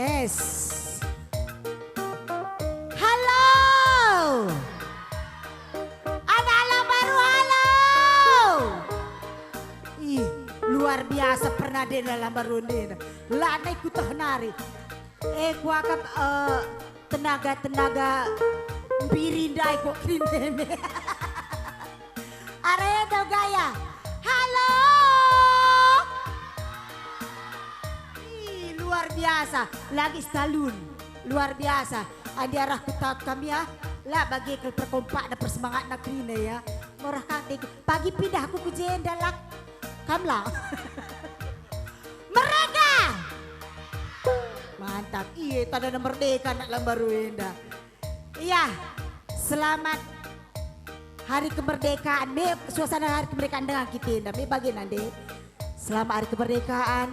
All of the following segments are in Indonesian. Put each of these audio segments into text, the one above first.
Yes. Halo. Anak-anak baru halo. Ih, luar biasa pernah deh dalam baru deh. Lana ikut nari. Gua akan tenaga birindai kok krintene. Area tau gaya. Halo. Ih, luar biasa. Lagi salun. Luar biasa. Adi arah kutat kami ya. Lah bagi ke perkompak dan persemangat nak krine ya. Murah kate. Pagi pindah aku ke jenda lak. Kamla. Mereka. Mantap. Iya, tanda merdeka nak lambaru indah. Iya, selamat hari kemerdekaan. Me suasana hari kemerdekaan dengan kita indah. Me bagian ande. Selamat hari kemerdekaan.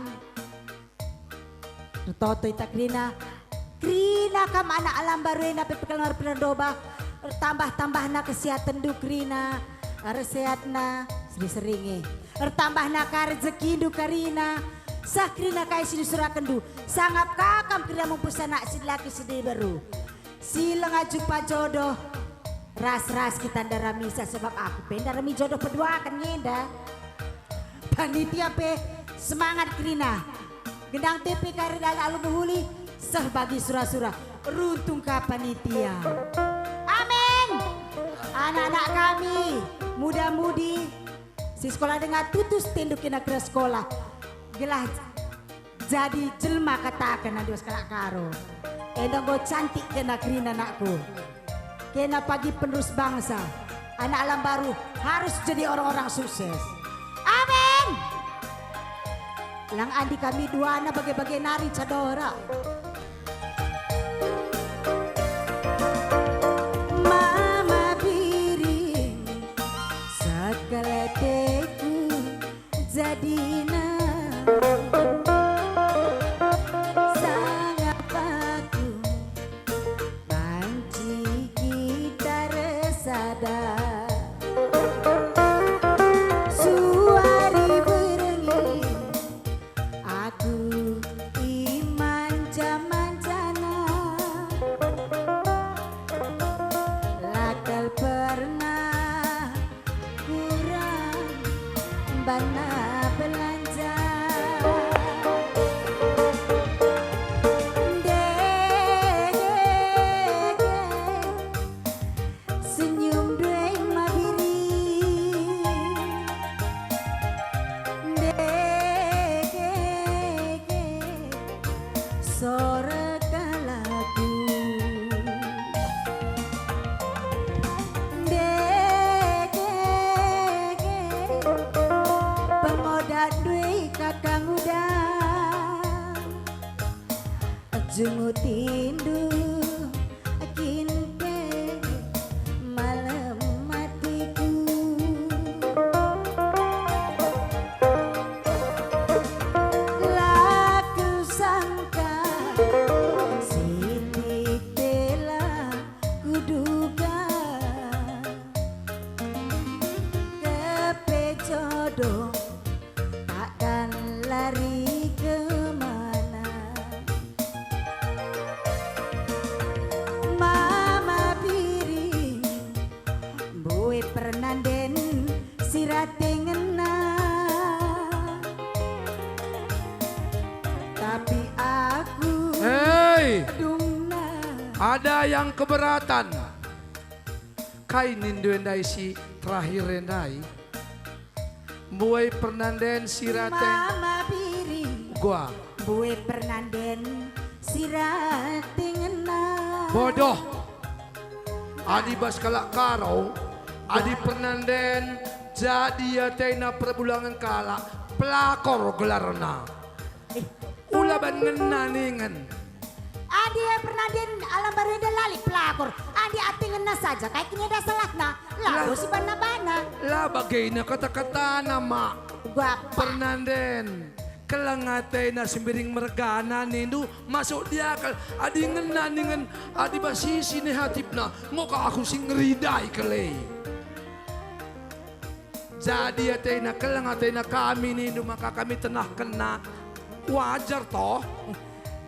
Toto ita Krina. Krina kam anak alam baru indah. Pepekalan pendoba. Tambah na kesehatan du Krina. Resehatna sering-seringi. Tambah na rezeki du Karina. Sakrina kaya sini surakan du. Sangat kakam Krina mempusanak si laki sedih baru. Sila nga jumpa jodoh. Ras-ras kita ndaramisa sebab aku pendarami jodoh berdua kan ngenda. Panitia pe semangat Krina. Gendang TP karidala alu muhuli. Sah bagi surah-surah. Runtung ka panitia. Amin. Anak-anak kami. Muda-mudi. Si sekolah dengan tutus tinduk kena ke sekolah. Gelah jadi jelma katakan nanti sekolah karo. Endang go cantik kena Krina anakku. Kena pagi penerus bangsa. Anak alam baru harus jadi orang-orang sukses. Amin. Lang andi kami dua anak bagai-bagai nari cadora. Mama piring sakaleteku jadina. Jungutindu kinte malam matiku. Laku sangka sitik bela kuduga kepe jodoh takkan lari kemana. Mama piring buwe pernanden sirate ngena. Tapi aku dungna. Ada yang keberatan. Kainin duendai si terakhir rendai. Buwe pernanden sirate. Mama piring Gua buwe pernanden sirate ngena. bodoh. Adi baskala karo. Adi pernanden jadi atena perbulangan kala pelakor gelarna. Ulaban ngena ningan. Adi pernanden alam baru ada lali pelakor. Adi ati ngena saja kayak kini ada salahna. Lalu si bana-bana. Lah bagaina kata-kata nama Gua pernanden. Kelangate na sembiring mergana nindu masuk dia kal adi ngena ningan adi basisi ni hatipna ngoka aku sing ngeridai kele. Jadi atena kelangate na kami nindu maka kami tenah kena wajar toh.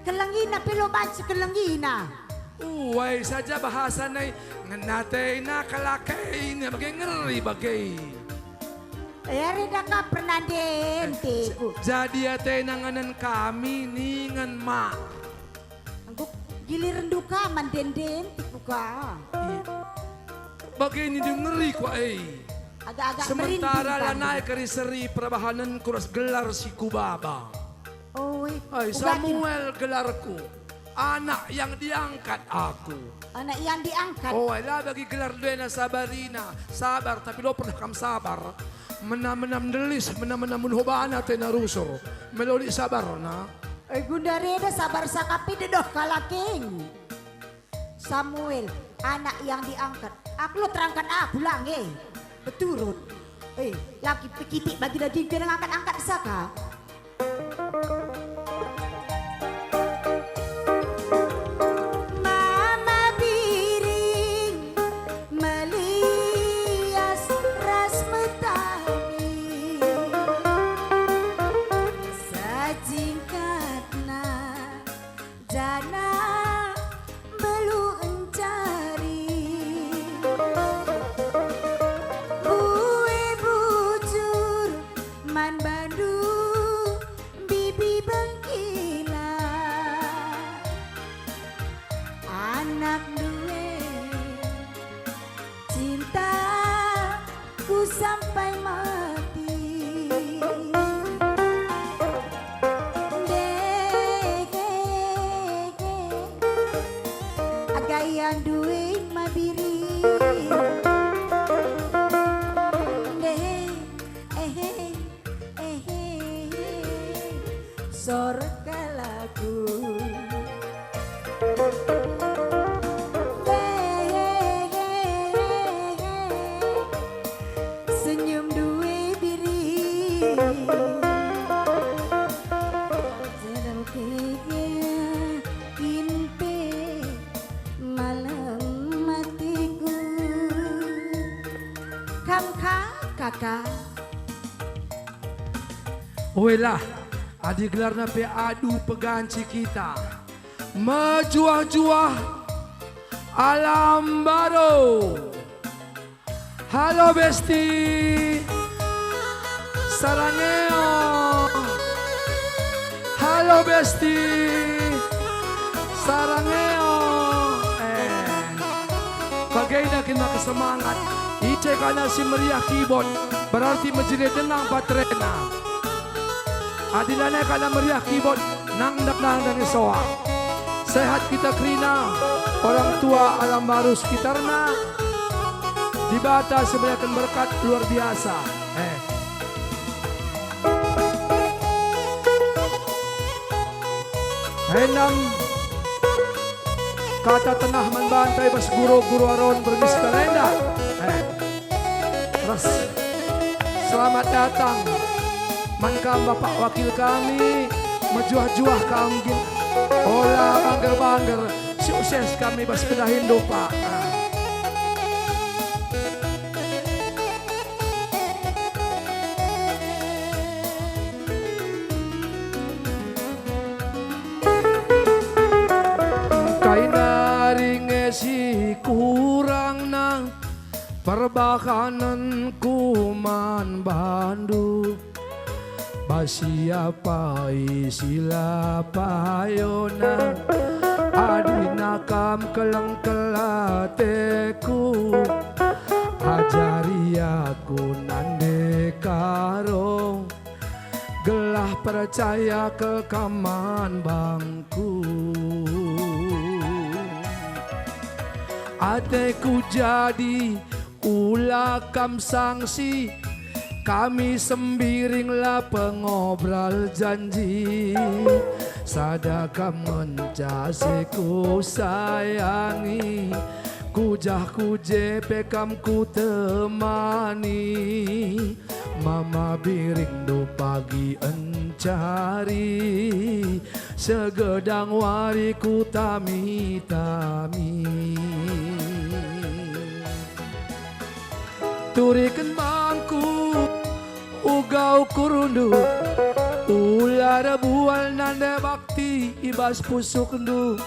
kelengina pilo baca kelengina. Uway saja bahasa na nganatay na kalakay na bagay ngeri bagay. Rida ka pernah dente. Jadi ate nanganan kami ningan ma. Aku giliran duka manden buka. Bagay ni ngeri ko ay. Agak-agak Sementara merinding lanay kariseri prabahanan kuras gelar si Kubaba. Oh, Ay Samuel gelarku. Anak yang diangkat aku. anak yang diangkat. Oh, ala bagi gelar Dena Sabarina. Sabar, tapi lo pernah kam sabar. Menam-menam delis, menam-menam hobana tena rusor. Melodi sabar na. Gunda reda sabar sakapi dedoh kalaking. Samuel, anak yang diangkat. Aku lo terangkan aku lang beturut. Laki pekitik bagi daging kena angkat-angkat saka. Sampai mati agayan duit mabiri sorga lagu senyum duwe biri sedang kinpe malam matiku kakak Wela, adi gelar na pe adu peganci kita. Mejuah-juah alam baru. Halo Besti, sarangeo. Halo Besti, sarangeo. Bagaimana kita kesemangat? Ice kana si meriah keyboard, berarti menjadi tenang baterena. Adilane kana meriah keyboard, nang dan soa. Sehat kita Krina, orang tua alam baru sekitarna. Di batas sebanyakan berkat luar biasa. Enam kata tengah membantai bas guru-guru aron bergis kalenda. Terus selamat datang mankam bapak wakil kami mejuah-juah kami olah bangger-bangger sukses kami bas pedahin dopa. Si kurang nang perbakanan kuman bandu basiapa isila payona adina kam keleng kelateku ajari aku nande karo gelah percaya ke kaman bangku. Ateku jadi ulah kam sangsi, kami sembiringlah pengobrol janji. Sadakam mencasiku sayangi, kujah kuje pekam ku temani. Mama biring do pagi encari, segedang wariku tami-tami. Turikan bangku ugau kurundu ular bual nanda bakti ibas pusuk du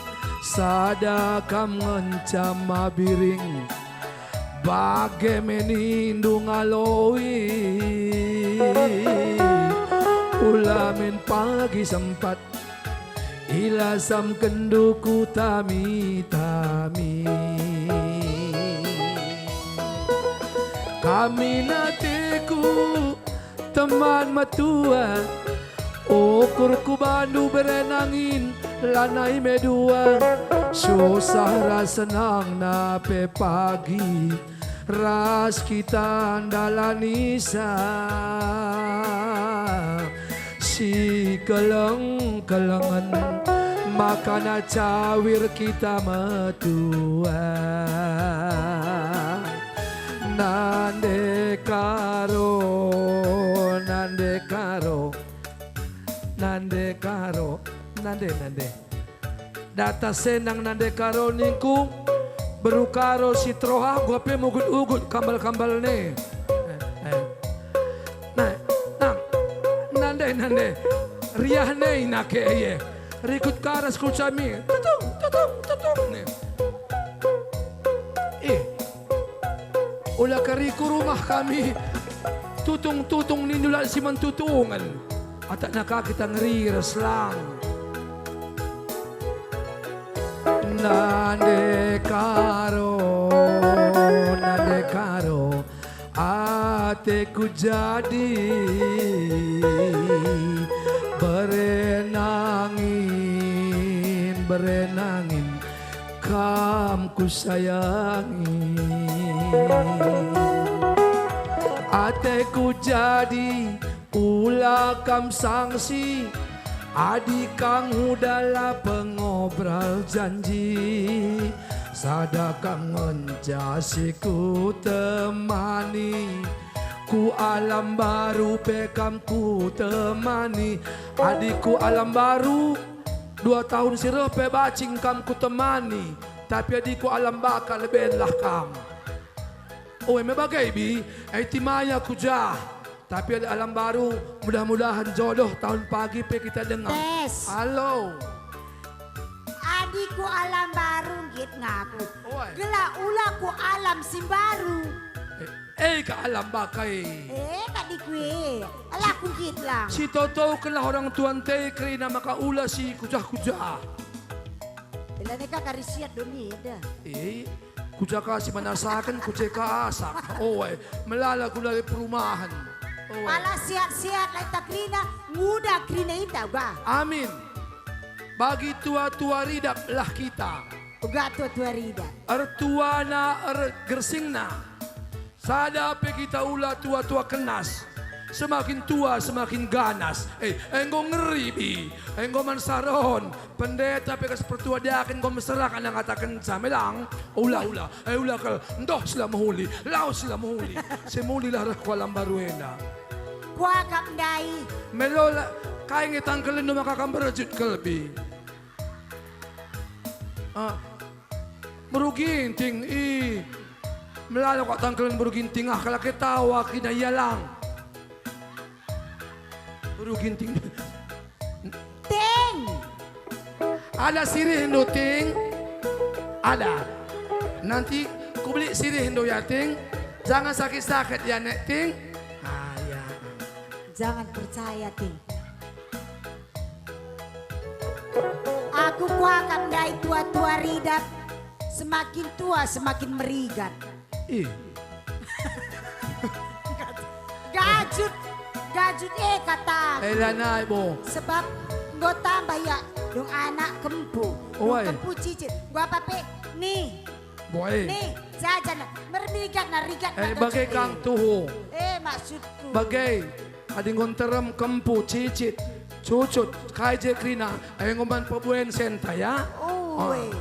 sada kam ngancam mabiring bage menindung aloi ulamin pagi sempat ilasam kenduku tami-tami kami natiku teman matua ukurku bandu berenangin lanai medua susah ras senang nape pagi ras kita andalanisa si keleng-kelengan makana cawir kita metua nande karo nande data senang nande karo ningku berukaro si troha gua pe mugut-ugut kambal-kambal ne nande riah ne inake ye rikut karas kucami tutung ne ulah kariku rumah kami tutung nindulan si mentutungan atak naka kita ngeri reslang nande karo ateku jadi berenangin kam ku sayangi ateku jadi ulah kam sangsi adik kang udahlah pengobral janji sadakang menjasiku temani ku alam baru pekam ku temani adikku alam baru 2 tahun sirah pe bacing kam ku temani tapi adikku alam bakal lebih lah kam oh me bagai bi timaya ku jah tapi ada alam baru mudah-mudahan jodoh tahun pagi pe kita dengar Tes. halo Adikku alam baru git ngaku. Oi. Gela ula ku alam simbaru. Ka alam bakai Kadikwe. Ala ku git lang. si Toto kelah orang tuan te kerina maka ula si kujah-kujah Bila neka karisiat doni dah. kujah kasi manasakan kujah kaasak melala ku dari perumahan Ala siat-siat lai takrina muda krina ita ba. amin bagi tua-tua ridap lah kita Uga tua rida. Artuana gersingna sadape kita ula tua-tua kenas semakin tua semakin ganas enggo ngeri bi enggo mansaron pendeta pekas pertua dakin enggo meserakan yang katakan samelang ula kal ndoh sila mahuli lao sila mahuli semuli lah kualam baruena Kuah kapndai. melola kaya ngitangkalin no makakambarajut kalbi meruginting melalo kok tangkalin meruginting kalau ketawa kinaya lang meruginting Ting. ada sirih Indo ting ada nanti ku beli sirih Indo ya ting jangan sakit-sakit ya nek ting ya. Jangan percaya ting. Aku kuah kapndai tua-tua ridat. Semakin tua semakin merigat. Gajut kata. Lanai bo Sebab nggak tambah ya dong anak kempu. Oi. Kempu cicit. Gua apa pe? Nih. boy Nih jajan mermigat na rigat na bagai kang tuho maksudku. bagai ading gonterem kempu cicit cucut kai je krina ngoman pabuen senta ya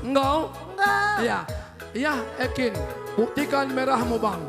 engkau Enggak. ya ekin buktikan merahmu bang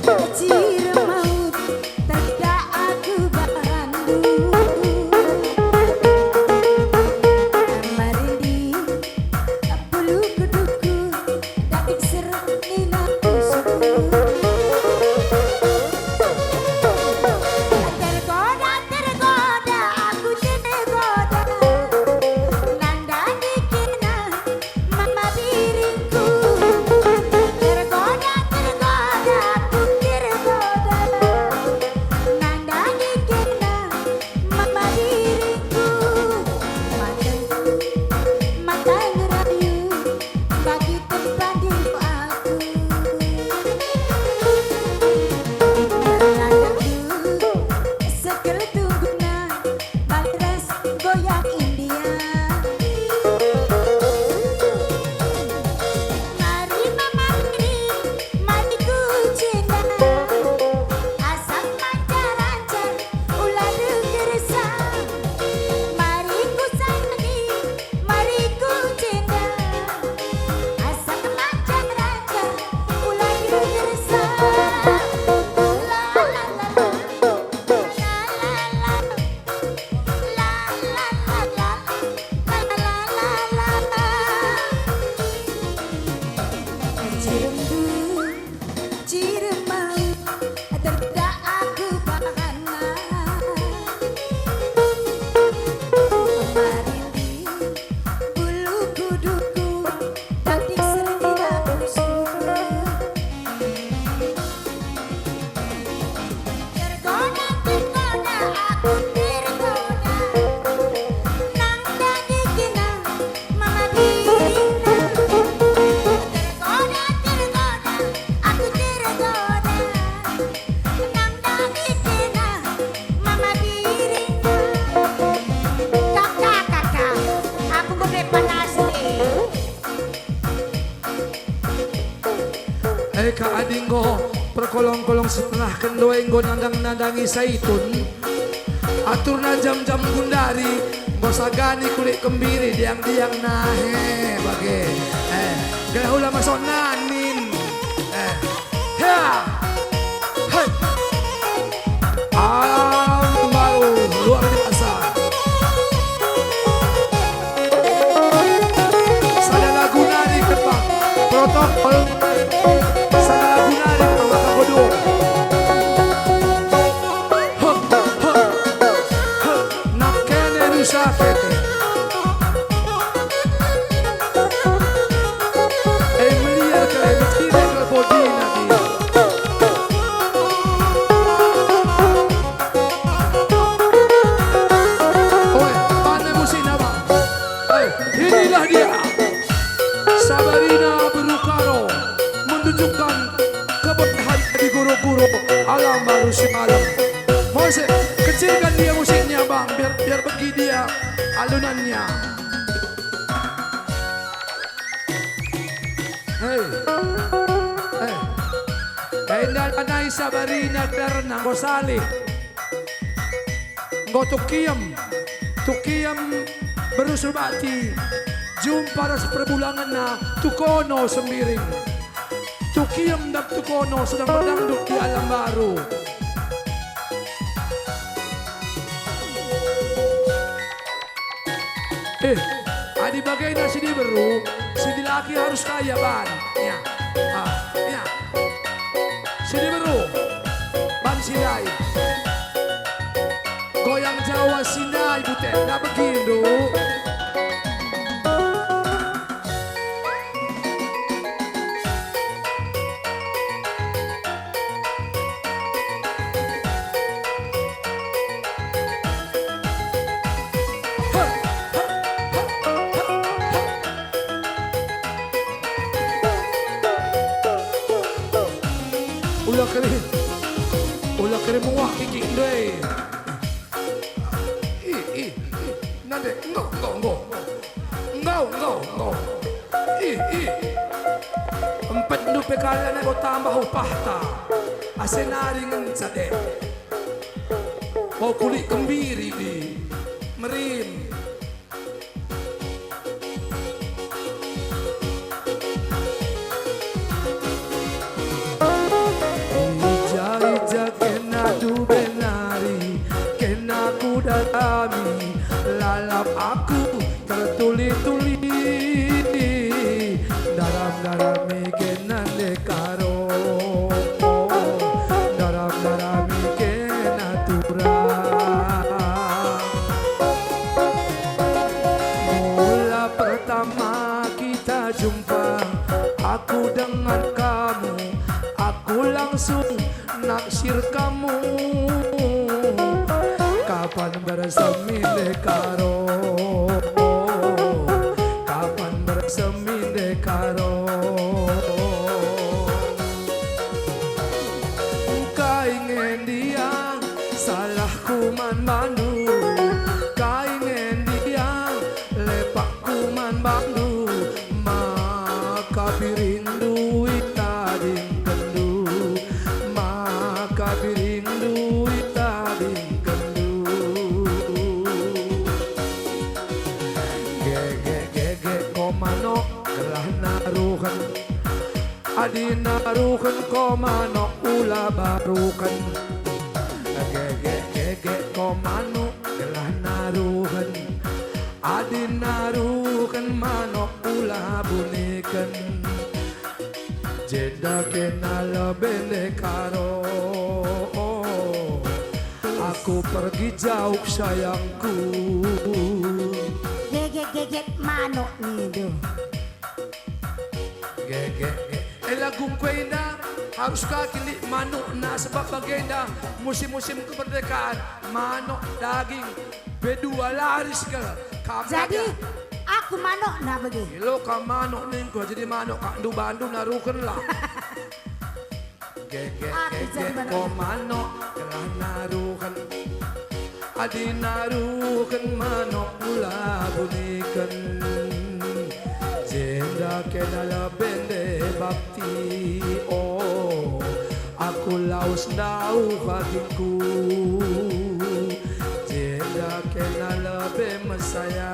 Ciri maut tidak aku bandu Marindi bulu kuduku Dadik sereni nakusuku Tergoda, tergoda, aku tergoda Nandani kena mama diriku Tergoda, tergoda, aku tergoda Nandani kena mama diriku Mata ngerayu bagi tempat diri aku Segel tungguna Bangras goyang India Mari mama mari ku cinta Asap mancar-mancar ular gersa Mari ku sayangi, mari ku cinta Asap mancar-mancar ular gersa La la la la Tergoda, tergoda, aku tergoda Nang dadi kena mama diriku Tergoda, tergoda, aku tergoda Nang dadi kena mama diriku Kakak, kakak, aku gede panas nih Eka adinggo perkolong-kolong setengah kendoenggo nandang-nandangi saitun atur na jam-jam gundari bosagani kulit kembiri diang-diang nahe bage gaya hula masuk nanin hea hai alam baru luar biasa sada lagu nari kepak protokol sada lagu nari kepak kodo nak kene rusak kete meliar kele betire kele bodi nabi oe pandai musik nama inilah dia Sabarina Berukaro menunjukkan keberkahan di guru-guru alam manusia alam. Mose kecilkan dia musiknya bang, biar bagi dia alunannya. Kainal anay Sabarina Terna Gosali. Ngo tukiyam berusubati. Jumpa sa perbulangan na tukono semiring. Tukiyam dap tukono sedang berdangdut di alam baru. Adi bagai nasi di beru, si di laki harus kaya ban. Ya, ya. Si di beru, ban sidai. Goyang Jawa Sindai butet, na begitu. Ulah kere muak kikik deh. Nade, ngo. Empat nu pekalan na ko tambah upah ta. Asenaring sade. Mau kulit kembiri di merim. langsung naksir kamu. Kapan bersemi karo, kapan bersemi karo. Kaingen dia salahku man bandu, kaingen dia lepakku man bandu, maka birindu itading kendu, maka birindu itading kendu. Gege komano gelah naruhan, adi naruhan komano ula barukan. Gege komano gelah naruhan, adi narukan mano ula bunikan. Jeda kenal bende karo, aku pergi jauh sayangku. Gege mano nido. Gege lagu kwenda harus kakili manok na sebab bagenda musim-musim kemerdekaan manok daging bedua laris ke Jadi aku manok na bagi. lo ka manok ning ko jadi manok ka ndu bandu narukan lah. Gege ko manok kelah narukan, adi narukan manok pula bunikan. Jenda kenala bende bakti, oh aku laus dau hatiku. Jenda kenala be masaya,